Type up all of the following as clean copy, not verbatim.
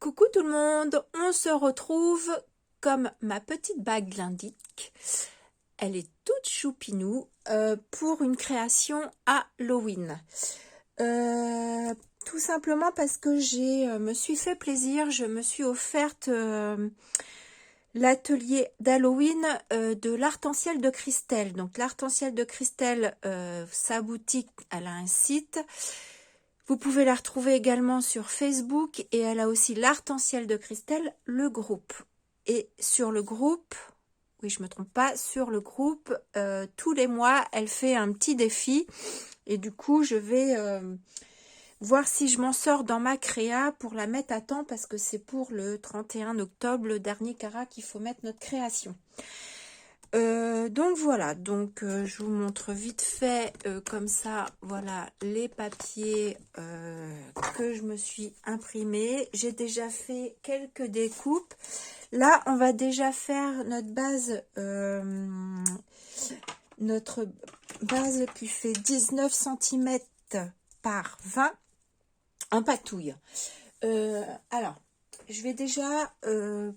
Coucou tout le monde, on se retrouve comme ma petite bague l'indique. Elle est toute choupinou pour une création Halloween. Tout simplement parce que me suis fait plaisir, je me suis offerte l'atelier d'Halloween de l'Arc-en-Ciel de Christelle. Donc l'Arc-en-Ciel de Christelle, sa boutique, elle a un site. Vous pouvez la retrouver également sur Facebook et elle a aussi l'Arc-en-Ciel de Christelle, le groupe. Et sur le groupe, oui je me trompe pas, sur le groupe, tous les mois elle fait un petit défi et du coup je vais voir si je m'en sors dans ma créa pour la mettre à temps parce que c'est pour le 31 octobre, le dernier carat qu'il faut mettre notre création. Donc voilà, je vous montre vite fait comme ça, voilà les papiers que je me suis imprimés. J'ai déjà fait quelques découpes. Là, on va déjà faire notre base qui fait 19 cm par 20 en patouille. Alors, je vais déjà,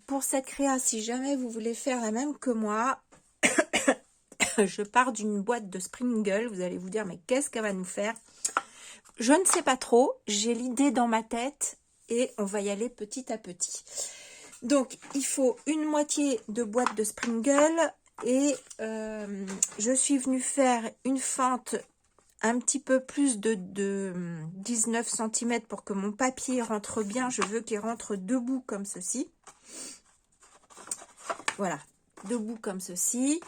pour cette créa, si jamais vous voulez faire la même que moi, je pars d'une boîte de Sprinkles. Vous allez vous dire, mais qu'est-ce qu'elle va nous faire? Je ne sais pas trop. J'ai l'idée dans ma tête et on va y aller petit à petit. Donc, il faut une moitié de boîte de Sprinkles et je suis venue faire une fente un petit peu plus de 19 cm pour que mon papier rentre bien. Je veux qu'il rentre debout comme ceci. Voilà, debout comme ceci.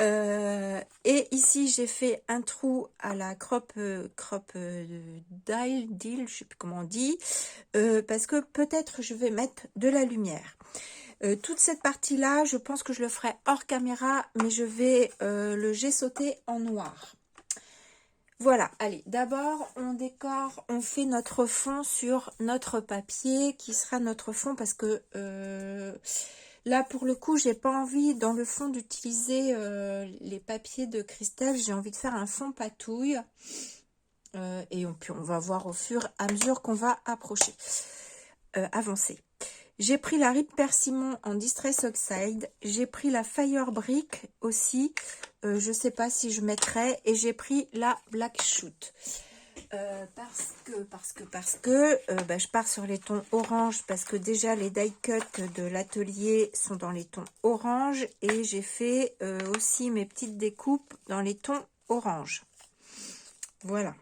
Et ici j'ai fait un trou à la crop deal, je sais plus comment on dit, parce que peut-être je vais mettre de la lumière. Toute cette partie là, je pense que je le ferai hors caméra, mais je vais le gesso-sauter en noir. Voilà, allez, d'abord on décore, on fait notre fond sur notre papier qui sera notre fond parce que là pour le coup j'ai pas envie dans le fond d'utiliser les papiers de Christelle, j'ai envie de faire un fond patouille et puis on va voir au fur et à mesure qu'on va avancer. J'ai pris la Ripe Persimmon en Distress Oxide. J'ai pris la Fire Brick aussi. Je sais pas si je mettrai. Et j'ai pris la Black Shoot. Parce que je pars sur les tons orange. Parce que déjà les die cuts de l'atelier sont dans les tons orange. Et j'ai fait aussi mes petites découpes dans les tons orange. Voilà.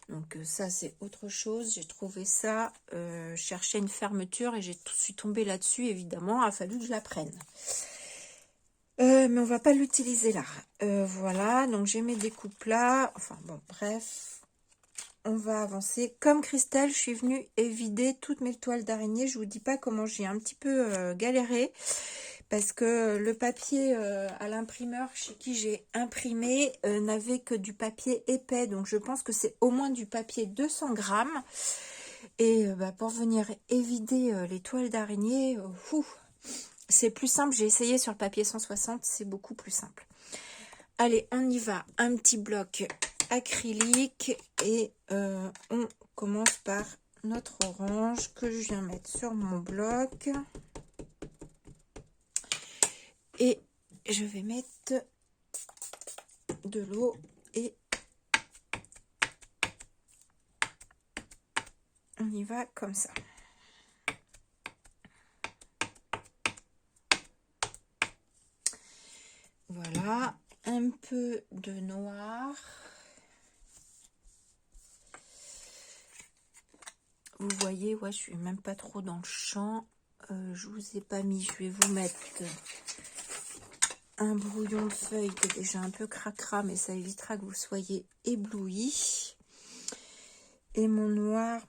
Donc ça c'est autre chose, j'ai trouvé ça, je cherchais une fermeture et je suis tombée là-dessus, évidemment, il a fallu que je la prenne. Mais on va pas l'utiliser là. Voilà, donc j'ai mes découpes là, enfin bon, bref, on va avancer. Comme Christelle, je suis venue vider toutes mes toiles d'araignée, je vous dis pas comment j'ai un petit peu galéré. Parce que le papier à l'imprimeur chez qui j'ai imprimé n'avait que du papier épais. Donc je pense que c'est au moins du papier 200 grammes. Et pour venir évider les toiles d'araignée, c'est plus simple. J'ai essayé sur le papier 160, c'est beaucoup plus simple. Allez, on y va. Un petit bloc acrylique. Et on commence par notre orange que je viens mettre sur mon bloc. Et je vais mettre de l'eau et on y va comme ça. Voilà, un peu de noir. Vous voyez, ouais, je suis même pas trop dans le champ. Je vous ai pas mis, je vais vous mettre un brouillon de feuilles qui est déjà un peu cracra, mais ça évitera que vous soyez éblouis. Et mon noir.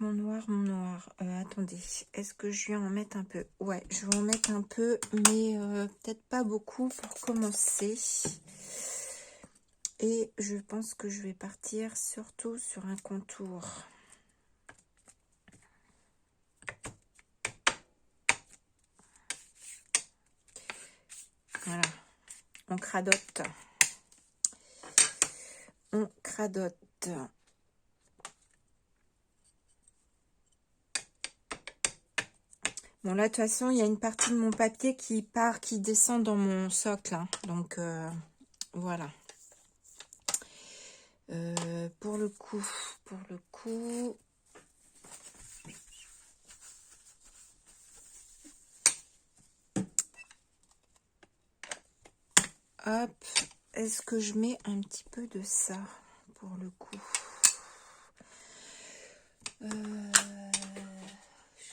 Attendez, est-ce que je vais en mettre un peu? Ouais, je vais en mettre un peu, mais peut-être pas beaucoup pour commencer. Et je pense que je vais partir surtout sur un contour. Voilà, on cradote. On cradote. Bon, là, de toute façon, il y a une partie de mon papier qui part, qui descend dans mon socle, hein. Donc, voilà. Pour le coup, hop, est-ce que je mets un petit peu de ça pour le coup?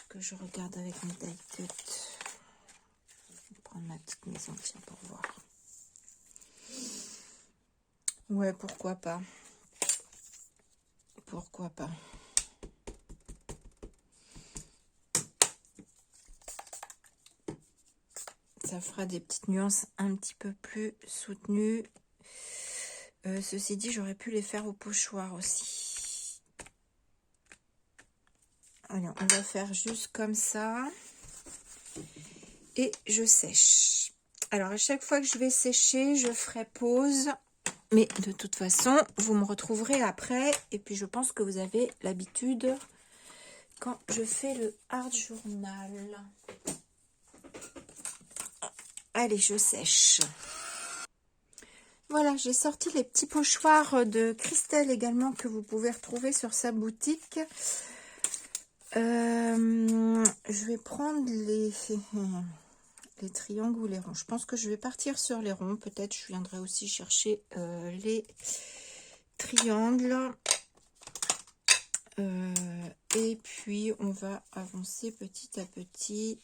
Que je regarde avec mes die cut. Je vais prendre ma petite maison, tiens, pour voir. Ouais, pourquoi pas. Pourquoi pas. Ça fera des petites nuances un petit peu plus soutenues. Ceci dit, j'aurais pu les faire au pochoir aussi. Allez, on va faire juste comme ça. Et je sèche. Alors, à chaque fois que je vais sécher, je ferai pause. Mais de toute façon, vous me retrouverez après. Et puis, je pense que vous avez l'habitude quand je fais le art journal. Allez, je sèche. Voilà, j'ai sorti les petits pochoirs de Christelle également que vous pouvez retrouver sur sa boutique. Je vais prendre les triangles ou les ronds. Je pense que je vais partir sur les ronds. Peut-être je viendrai aussi chercher les triangles. Et puis, on va avancer petit à petit.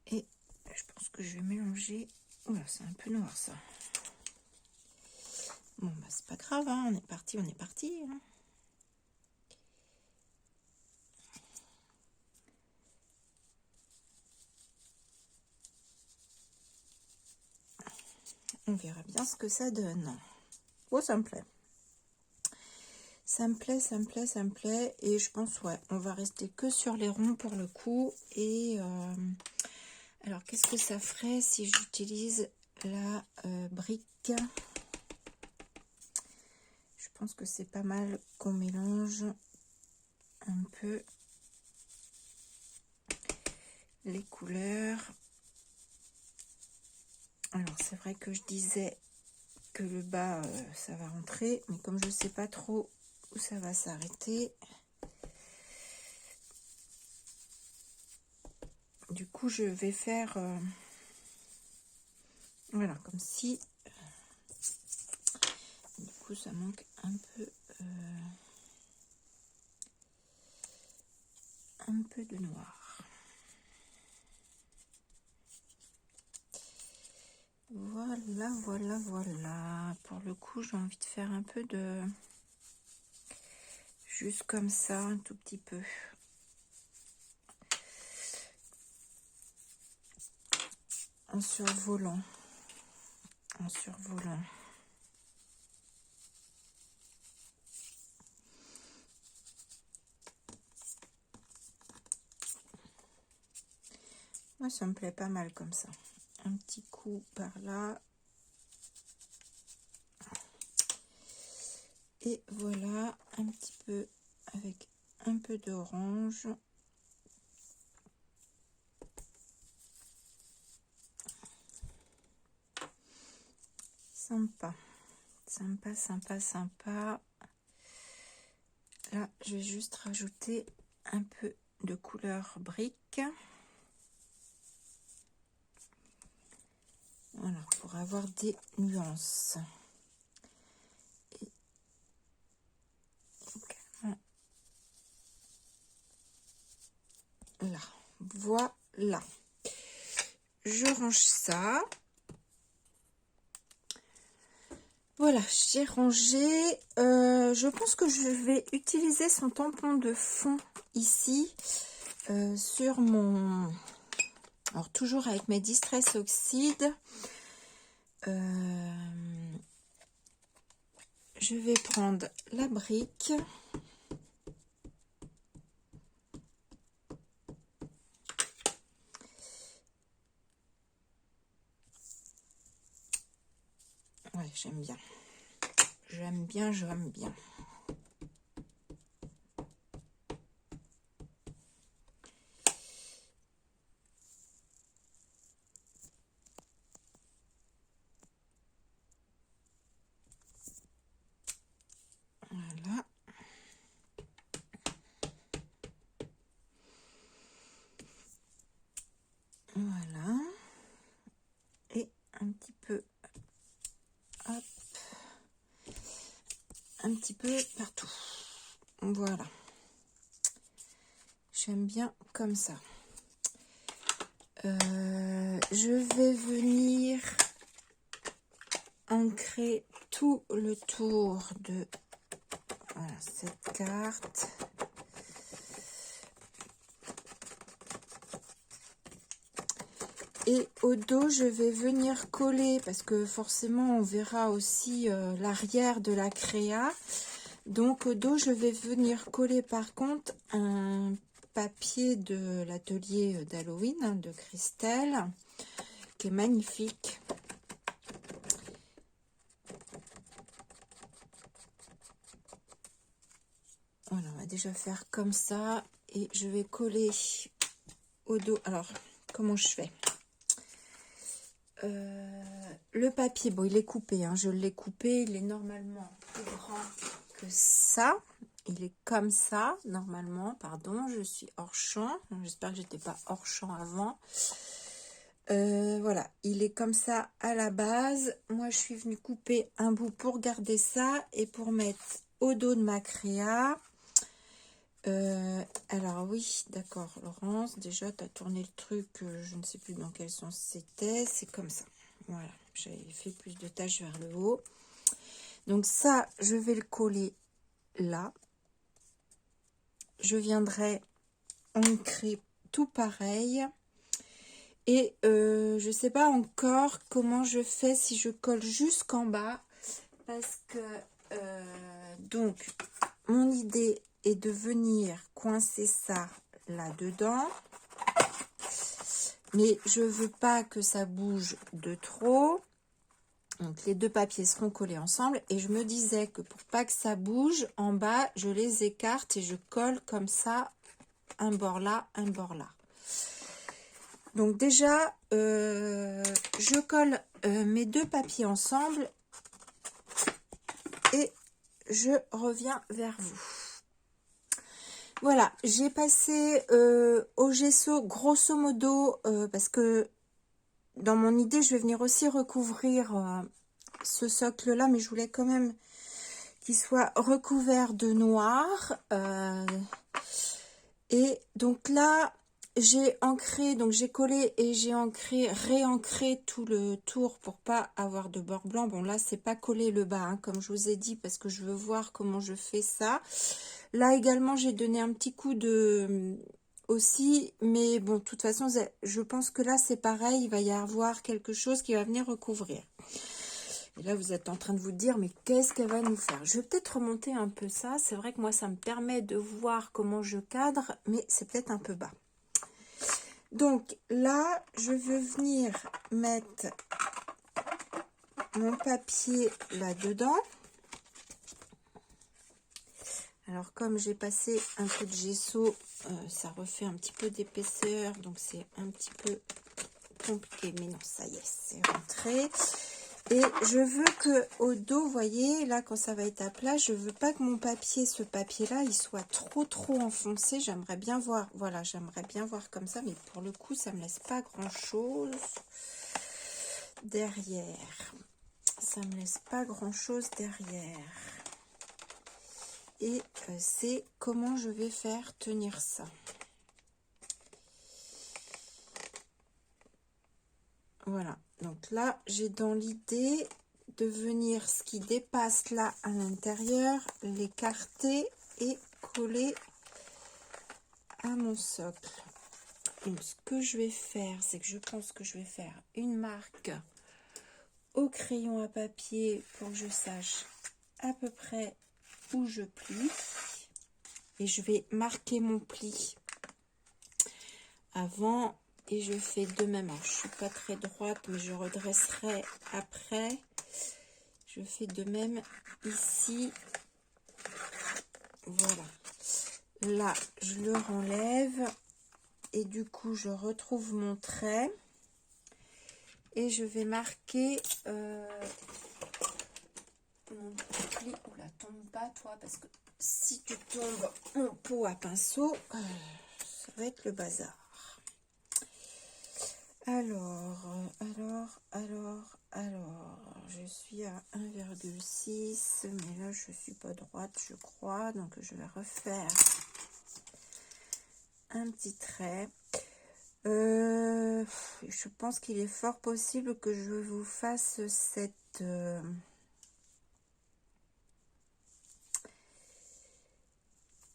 Et je pense que je vais mélanger. Oula, c'est un peu noir ça. Bon, bah c'est pas grave, hein. On est parti, on est parti. Hein. On verra bien ce que ça donne. Oh, ça me plaît. Ça me plaît, ça me plaît, ça me plaît. Et je pense, ouais, on va rester que sur les ronds pour le coup. Et alors, qu'est-ce que ça ferait si j'utilise la brique? Je pense que c'est pas mal qu'on mélange un peu les couleurs. Alors, c'est vrai que je disais que le bas, ça va rentrer. Mais comme je ne sais pas trop où ça va s'arrêter, du coup, je vais faire... voilà, comme si... du coup, ça manque un peu de noir. Voilà, voilà, voilà. Pour le coup, j'ai envie de faire un peu de... juste comme ça, un tout petit peu. En survolant. En survolant. Moi, ça me plaît pas mal comme ça. Un petit coup par là. Et voilà, un petit peu avec un peu d'orange. Sympa. Sympa, sympa, sympa. Là, je vais juste rajouter un peu de couleur brique. Voilà, pour avoir des nuances. Et là, voilà. Je range ça. Voilà, j'ai rangé. Je pense que je vais utiliser son tampon de fond ici sur mon... Alors, toujours avec mes Distress Oxyde. Je vais prendre la brique. Ouais, j'aime bien. J'aime bien, j'aime bien. Voilà. Voilà. Et un petit peu, hop, un petit peu partout. Voilà. J'aime bien comme ça. Je vais venir ancrer tout le tour de voilà, cette carte. Et au dos, je vais venir coller, parce que forcément, on verra aussi l'arrière de la créa. Donc, au dos, je vais venir coller, par contre, un papier de l'atelier d'Halloween, hein, de Christelle, qui est magnifique. Voilà, on va déjà faire comme ça. Et je vais coller au dos. Alors, comment je fais ? Le papier, bon, il est coupé, hein, je l'ai coupé, il est normalement plus grand que ça. Il est comme ça, normalement, pardon, je suis hors champ. J'espère que j'étais pas hors champ avant. Voilà, il est comme ça à la base. Moi, je suis venue couper un bout pour garder ça et pour mettre au dos de ma créa. Alors oui, d'accord, Laurence, déjà, tu as tourné le truc, je ne sais plus dans quel sens c'était. C'est comme ça. Voilà, j'avais fait plus de tâches vers le haut. Donc ça, je vais le coller là. Je viendrai ancrer tout pareil. Et je sais pas encore comment je fais, si je colle jusqu'en bas. Parce que, donc, mon idée est de venir coincer ça là-dedans. Mais je veux pas que ça bouge de trop. Donc, les deux papiers seront collés ensemble. Et je me disais que pour pas que ça bouge, en bas, je les écarte et je colle comme ça, un bord là, un bord là. Donc déjà, je colle mes deux papiers ensemble et je reviens vers vous. Voilà, j'ai passé au gesso grosso modo parce que dans mon idée, je vais venir aussi recouvrir ce socle-là, mais je voulais quand même qu'il soit recouvert de noir. Et donc là, j'ai ancré, donc j'ai collé et j'ai ancré, réancré tout le tour pour pas avoir de bord blanc. Bon là, c'est pas collé le bas, hein, comme je vous ai dit, parce que je veux voir comment je fais ça. Là également, j'ai donné un petit coup de aussi, mais bon, de toute façon, je pense que là, c'est pareil, il va y avoir quelque chose qui va venir recouvrir. Et là, vous êtes en train de vous dire, mais qu'est-ce qu'elle va nous faire? Je vais peut-être remonter un peu ça. C'est vrai que moi, ça me permet de voir comment je cadre, mais c'est peut-être un peu bas. Donc là, je veux venir mettre mon papier là-dedans. Alors, comme j'ai passé un peu de gesso, ça refait un petit peu d'épaisseur, donc c'est un petit peu compliqué. Mais non, ça y est, c'est rentré. Et je veux que au dos, vous voyez, là, quand ça va être à plat, je veux pas que mon papier, ce papier-là, il soit trop enfoncé. J'aimerais bien voir, voilà, j'aimerais bien voir comme ça, mais pour le coup, ça me laisse pas grand-chose derrière. Ça me laisse pas grand-chose derrière. Et c'est comment je vais faire tenir ça. Voilà, donc là, j'ai dans l'idée de venir ce qui dépasse là à l'intérieur, l'écarter et coller à mon socle. Donc ce que je vais faire, c'est que je pense que je vais faire une marque au crayon à papier pour que je sache à peu près où je plie. Et je vais marquer mon pli avant et je fais de même. Alors, je suis pas très droite, mais je redresserai après. Je fais de même ici. Voilà. Là, je le renlève et du coup, je retrouve mon trait et je vais marquer mon pli. Oula, tombe pas toi, parce que si tu tombes mon pot à pinceau, ça va être le bazar. Alors, je suis à 1,6, mais là, je suis pas droite, je crois, donc je vais refaire un petit trait. Je pense qu'il est fort possible que je vous fasse cette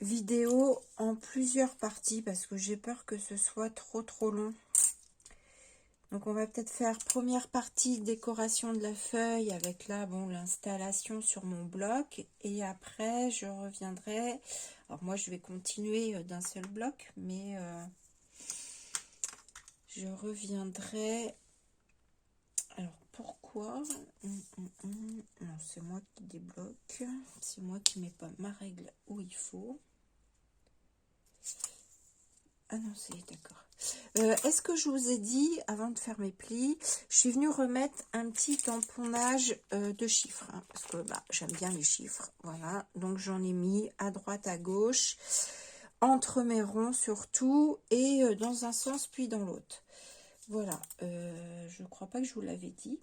vidéo en plusieurs parties, parce que j'ai peur que ce soit trop long. Donc on va peut-être faire première partie décoration de la feuille avec là bon l'installation sur mon bloc, et après je reviendrai. Alors moi je vais continuer d'un seul bloc, mais je reviendrai. Alors pourquoi non, c'est moi qui débloque, c'est moi qui mets pas ma règle où il faut. Ah non, c'est d'accord. Est-ce que je vous ai dit, avant de faire mes plis, je suis venue remettre un petit tamponnage de chiffres, hein, parce que bah, j'aime bien les chiffres, voilà. Donc j'en ai mis à droite, à gauche, entre mes ronds surtout, et dans un sens puis dans l'autre. Voilà, je ne crois pas que je vous l'avais dit.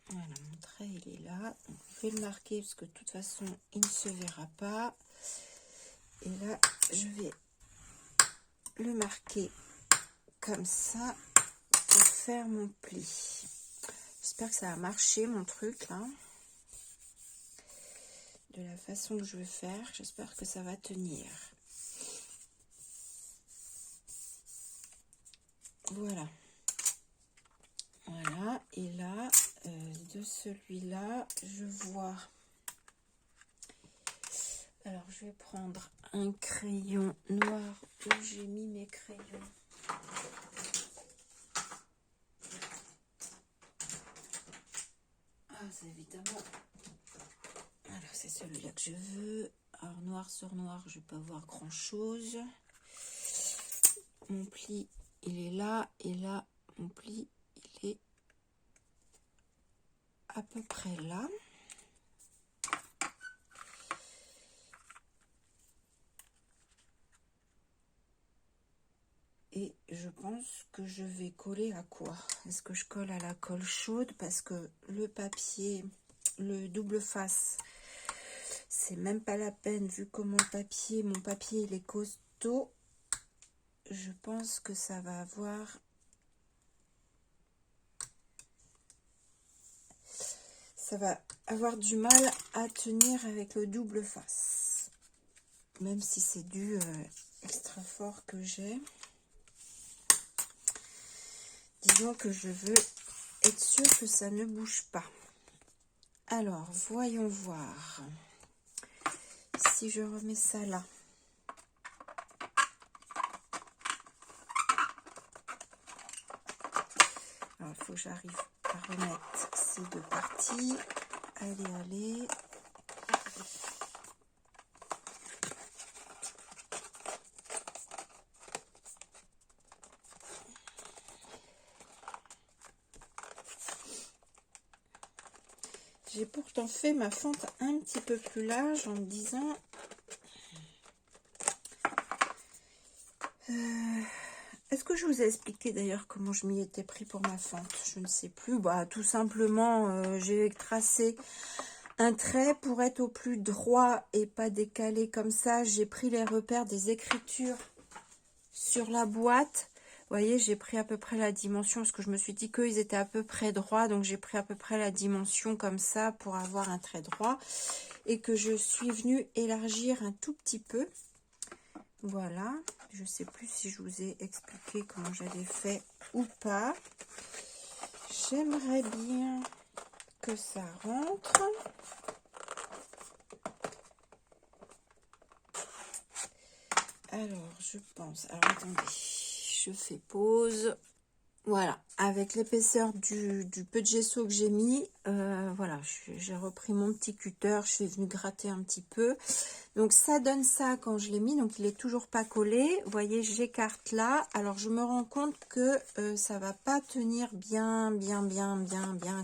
Voilà, mon trait il est là. Donc, je vais le marquer parce que de toute façon il ne se verra pas. Et là, je vais le marquer comme ça pour faire mon pli. J'espère que ça va marcher mon truc là. De la façon que je veux faire, j'espère que ça va tenir. Voilà. Voilà. Et là, de celui-là, je vois. Alors, je vais prendre un crayon noir où j'ai mis mes crayons. Ah, c'est évidemment. Alors, c'est celui-là que je veux. Alors, noir sur noir, je ne vais pas voir grand-chose. Mon pli, il est là. Et là, mon pli, il est à peu près là. Et je pense que je vais coller à quoi? Est-ce que je colle à la colle chaude? Parce que le papier, le double face, c'est même pas la peine vu comment mon papier il est costaud. Je pense que ça va avoir... Ça va avoir du mal à tenir avec le double face. Même si c'est du extra fort que j'ai. Disons que je veux être sûre que ça ne bouge pas. Alors, voyons voir. Si je remets ça là. Alors, il faut que j'arrive à remettre ces deux parties. Allez. J'ai pourtant fait ma fente un petit peu plus large en me disant... Est-ce que je vous ai expliqué d'ailleurs comment je m'y étais pris pour ma fente? Je ne sais plus. Bah, tout simplement, j'ai tracé un trait pour être au plus droit et pas décalé comme ça. J'ai pris les repères des écritures sur la boîte voyez, j'ai pris à peu près la dimension, parce que je me suis dit qu'ils étaient à peu près droits, donc j'ai pris à peu près la dimension comme ça pour avoir un trait droit, et que je suis venue élargir un tout petit peu. Voilà, je sais plus si je vous ai expliqué comment j'avais fait ou pas. J'aimerais bien que ça rentre. Alors, je pense... Alors, attendez, je fais pause. Voilà, avec l'épaisseur du peu de gesso que j'ai mis, voilà, j'ai repris mon petit cutter, je suis venue gratter un petit peu. Donc, ça donne ça quand je l'ai mis, donc il est toujours pas collé. Vous voyez, j'écarte là. Alors, je me rends compte que ça va pas tenir bien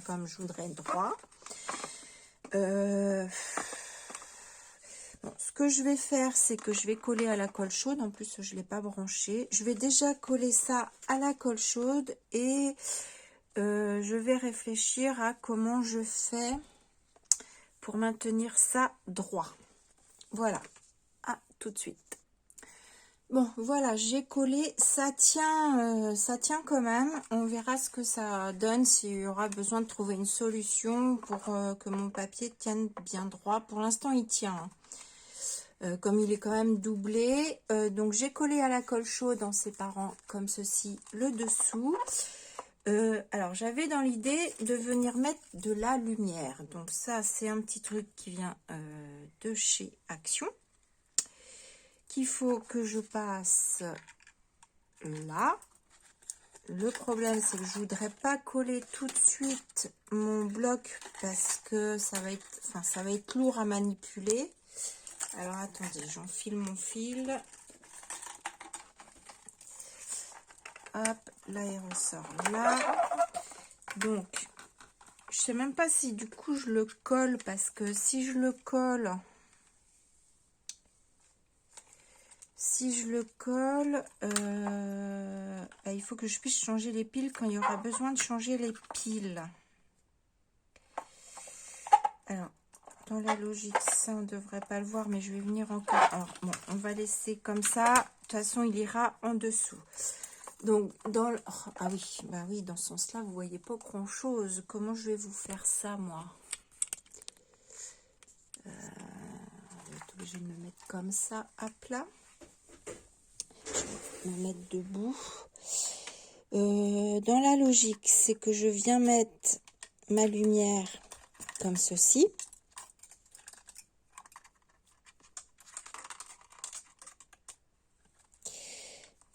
comme je voudrais droit. Bon, ce que je vais faire, c'est que je vais coller à la colle chaude. En plus, je ne l'ai pas branché. Je vais déjà coller ça à la colle chaude et je vais réfléchir à comment je fais pour maintenir ça droit. Voilà. À tout de suite. Bon, voilà, j'ai collé. Ça tient quand même. On verra ce que ça donne, s'il y aura besoin de trouver une solution pour que mon papier tienne bien droit. Pour l'instant, il tient. Comme il est quand même doublé, donc j'ai collé à la colle chaude en séparant comme ceci le dessous. Alors j'avais dans l'idée de venir mettre de la lumière, donc ça c'est un petit truc qui vient de chez Action, qu'il faut que je passe là. Le problème c'est que je voudrais pas coller tout de suite mon bloc parce que ça va être lourd à manipuler. Alors attendez, j'enfile mon fil. Hop, là il ressort là. Donc, je sais même pas si du coup je le colle, parce que si je le colle, bah, il faut que je puisse changer les piles quand il y aura besoin de changer les piles. Alors, dans la logique, ça on devrait pas le voir, mais je vais venir encore. Alors bon, on va laisser comme ça. De toute façon, il ira en dessous. Donc, dans le... oh, ah oui, bah oui, dans ce sens-là, vous voyez pas grand-chose. Comment je vais vous faire ça, moi? Je vais être obligée de me mettre comme ça, à plat. Je vais me mettre debout. Dans la logique, c'est que je viens mettre ma lumière comme ceci.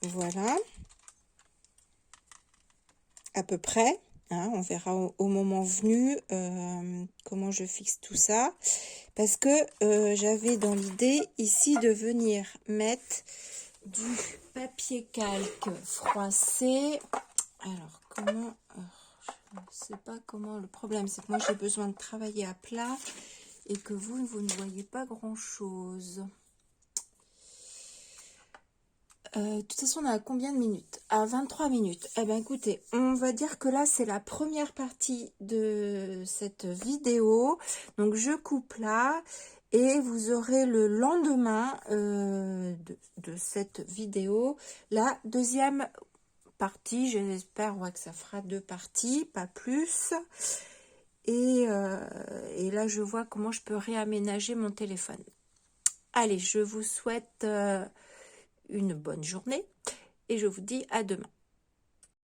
Voilà. À peu près. Hein, on verra au moment venu comment je fixe tout ça. Parce que j'avais dans l'idée ici de venir mettre du papier calque froissé. Alors, comment... je ne sais pas comment... Le problème, c'est que moi, j'ai besoin de travailler à plat et que vous ne voyez pas grand-chose. De toute façon, on a combien de minutes? À 23 minutes. Eh bien, écoutez, on va dire que là, c'est la première partie de cette vidéo. Donc, je coupe là et vous aurez le lendemain de cette vidéo la deuxième partie. J'espère que ça fera 2 parties, pas plus. Et là, je vois comment je peux réaménager mon téléphone. Allez, je vous souhaite... une bonne journée et je vous dis à demain.